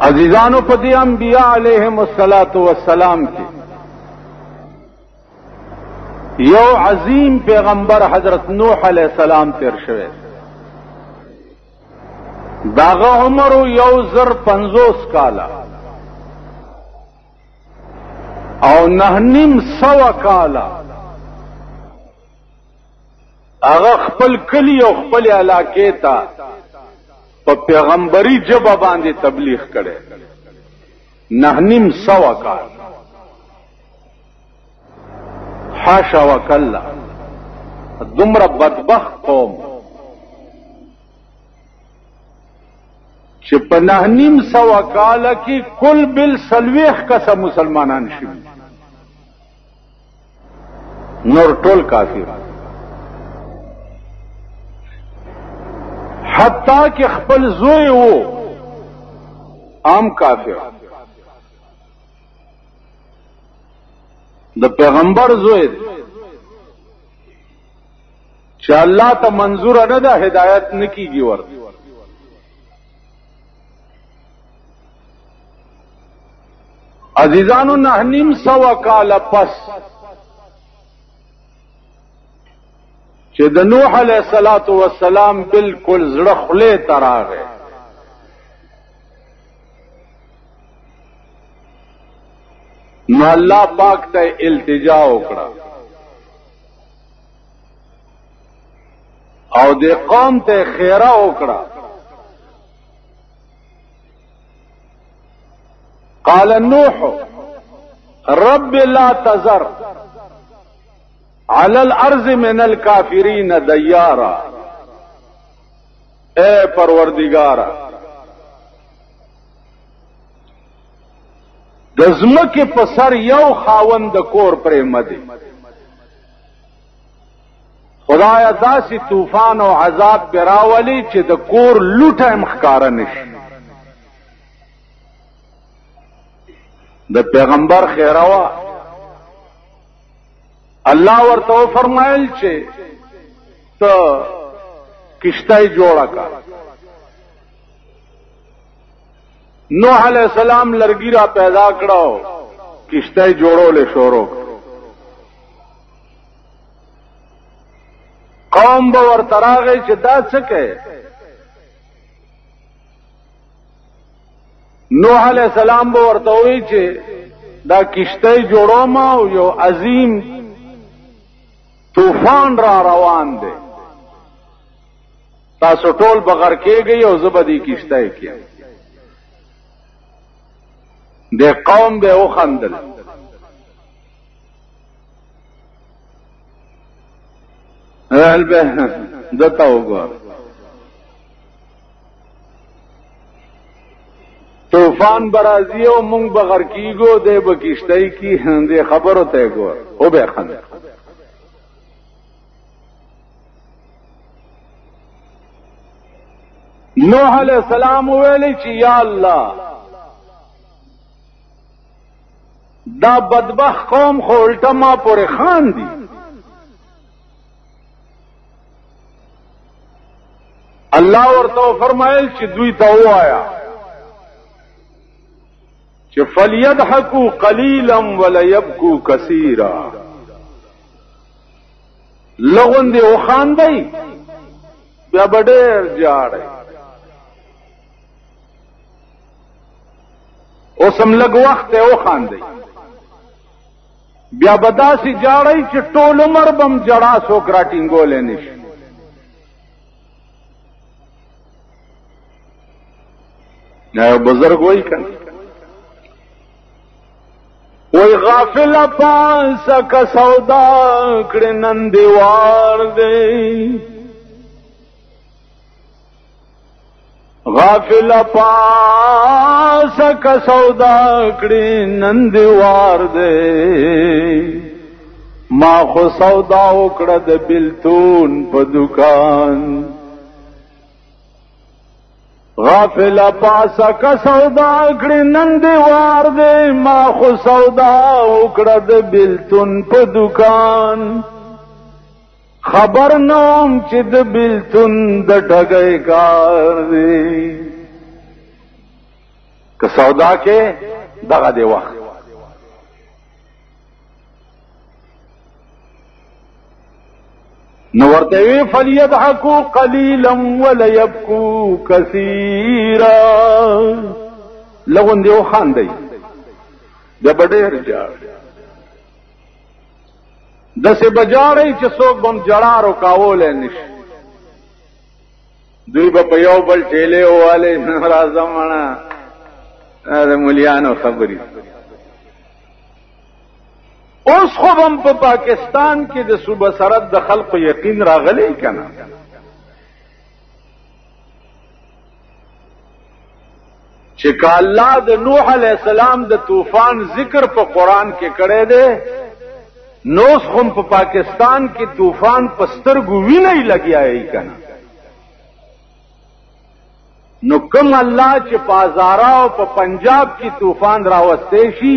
عزیزانو په دې انبیاء علیهم السلام کې یو عظیم پیغمبر حضرت نوح علیہ السلام تیر شوه. داغه عمر 150 کاله او 900 کاله هغه خپل کلی او خپل علاقې ته په پیغمبري جبه باندې تبلیغ کړي. 900 کال حاشا وکلا. دومره بدبخت قوم چې په 900 کال کې کل بل 40 کسه مسلمانان شوي، نور ټول کافر. حتی کہ خپل زوی وو عام کافر، د پیغمبر زوی دی چې الله ته منظور نه ده، هدایت نکیږي ورته. عزیزانو 900 کال پس چې د نوح علیہ السلام بالکل زړه خله تراغه، نو الله پاک ته التجا وکړه او د قوم ته خیره وکړه. قال نوح رب لا تذر على الارض من الكافرين ديارا. اے پروردگارا، د ځمکې په سر یو خاوند کور پرې مدي. خدایا داسې طوفان او عذاب براولي چې د کور لوټه مخکاره نشي. د پیغمبر خیروا الله ورته فرمایل چې ته کشتۍ جوړه کا. نوح علیہ السلام لرګی را پیدا کړو، کشتۍ جوړولې شروع. قوم به ورته راغی چې دا څه کوي. نوح علیہ السلام به ورته وی چې دا کشتۍ جوړوم او یو عظیم طوفان را روان دی، تاسو ټول بغیر کېږئ او زبدي کشتۍ کې. د قوم به وخندل. هل به دته وګور طوفان برازي او مونږ بغیر کېږو د بکشتۍ کی د خبرو ته ګور او به خندل. نوح علیہ السلام ویلی چې یا الله دا بدبخت قوم خو الټه ما پورې خان دي. الله ورته فرمایل چې دوی ته وایا چې فلیضحکوا قلیلا ولیبکوا کثیرا. لغون دی وخاندئ بیا به ډېر جاړئ. اوسم لږ وخت ته وخاندئ بیا به داسې جاړئ چې ټول عمر بم جړا څوک راټینګولی نشي. یو بزرګ وایي که وای غافل پانسه که سودا کړې نن دیوار دی. غافل پانسه که سودا کړې نن دیوار دی. ما خو سودا وکړه د بلتون په دکان. غافل پاسه که سودا کړې نن دیوار دی. ما خو سودا وکړه د بلتون په دکان. خبر نوم چې د بلتون د ټګۍ کار دی. که سودا کې دغه دی وخت نو ورته وی فلیضحکوا قلیلا ولیبکوا کثیرا لغون دیو خاندي د بډیر جاړ دسه بجاړی چې څوک بم جړا روکاول نشي دوی په یو بل ټیله واله راځمانه د مليانو خبري اوس خو هم په پاکستان کې د صوبه سرحد د خلق یقین راغلی کنه چې الله د نوح علی السلام د طوفان ذکر په قران کې کړی دی نو هم په پاکستان کې طوفان پسترګو ویني لګیایي کنه نو کوم الله چې پازارا او په پنجاب کې طوفان راوستي شي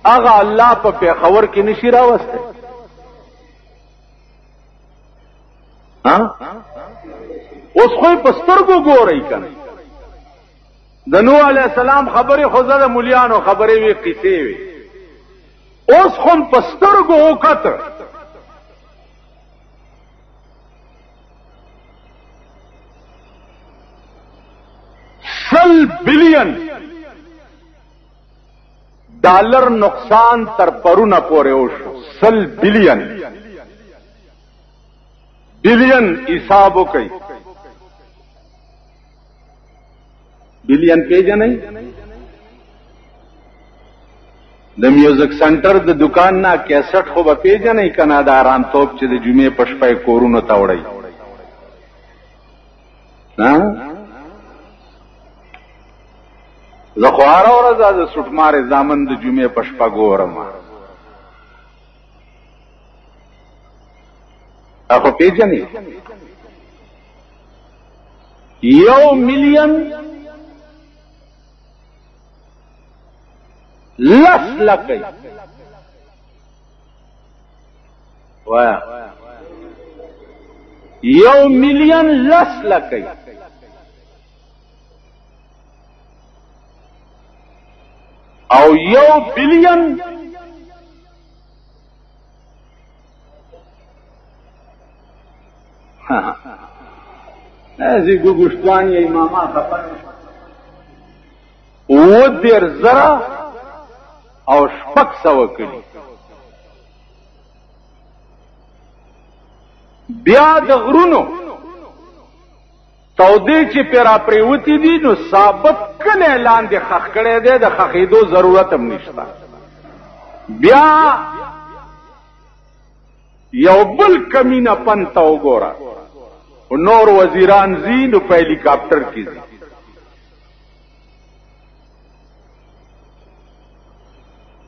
هغه الله په پیښور کې نشي راوسته ها اوس خو په سترګو ګورئ کنه د نوح علی السلام خبره خو زده مليانو خبره وی قصې وی اوس خو په سترګو وکړه $100 بلین ډالر نقصان تر پرونه پورې وشو $100 بلین حساب وکړي بلین پیژنئ د میوزیک سنټر د دکان نه کیسټ خو به پیژنئ کنه د آرام توپ چې د جمعې په شپه کورونو ته وړي ها زه خو هره ورځ د سټمارې زامن د جمعې په شپه ګورم هغه پیژنئ 1 ملین 10 لکھ وایا 1 ملین 10 لکھ او 1 بلین ازي ګوګشتوان یې ماما خبر او دیر زرا او شپک سو کړي بیا د غرونو تودې چې پیرا پریوتی دي نو ثابت کله اعلان دي خخ کړي دي د خخیدو ضرورت هم نشته بیا یو بل کمینه پنتا وګوره نور وزیران زی نو په هلیکاپټر کې زی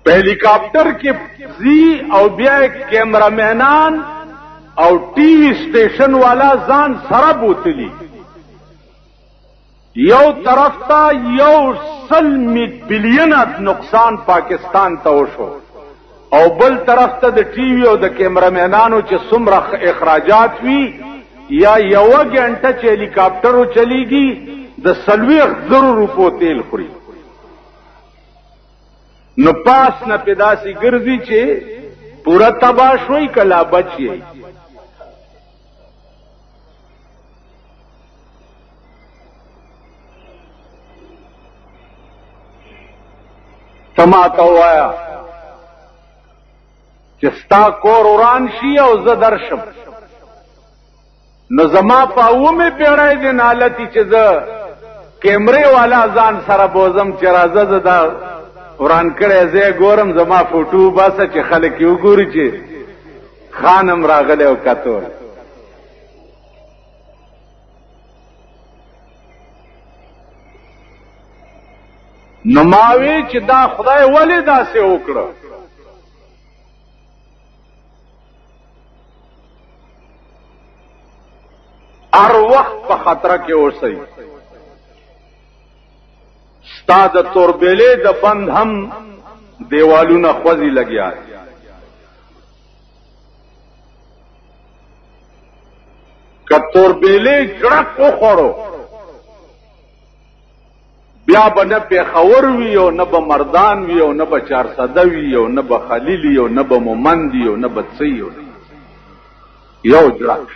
په هلیکاپټر کې زی او بیا کیمرامینان او ټي وي سټیشن والا ځان سره بوتلی یو طرف ته 100 بلین نقصان پاکستان ته وشو او بل طرف ته د ټي وي او د کیمرامینانو چې څومره اخراجات وی یا یو غنټه چې هلیکاپټر چلیږي د 40,000 روپو تیل خوري نو پاس نه پیداسي ګرځي چې پورا تباہ شوي کلا بچي سما ته وایا چې ستا کور وران شي او زه درشم نو زما په اومه پیړای دې نالتی چې زه کیمرې والا ځان سره بوزم چې راځه زه دا وران کړی زه ګورم زما فوټو باسه چې خلک یو ګوري چې خانم راغله او کتور نو ماوی چې دا خدای ولې داسې وکړه هر وخت په خطر کې اوسئ ستا د توربېلې د بند هم دیوالونه خوځي لګیا که توربېلې جړک وخوړو بیا به نه پیښور وي او نه به مردان وي او نه به چارسده وي او نه به خلیل وي او نه به مومند وي او نه به څه وي یو جړک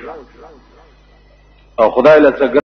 او خدای له څه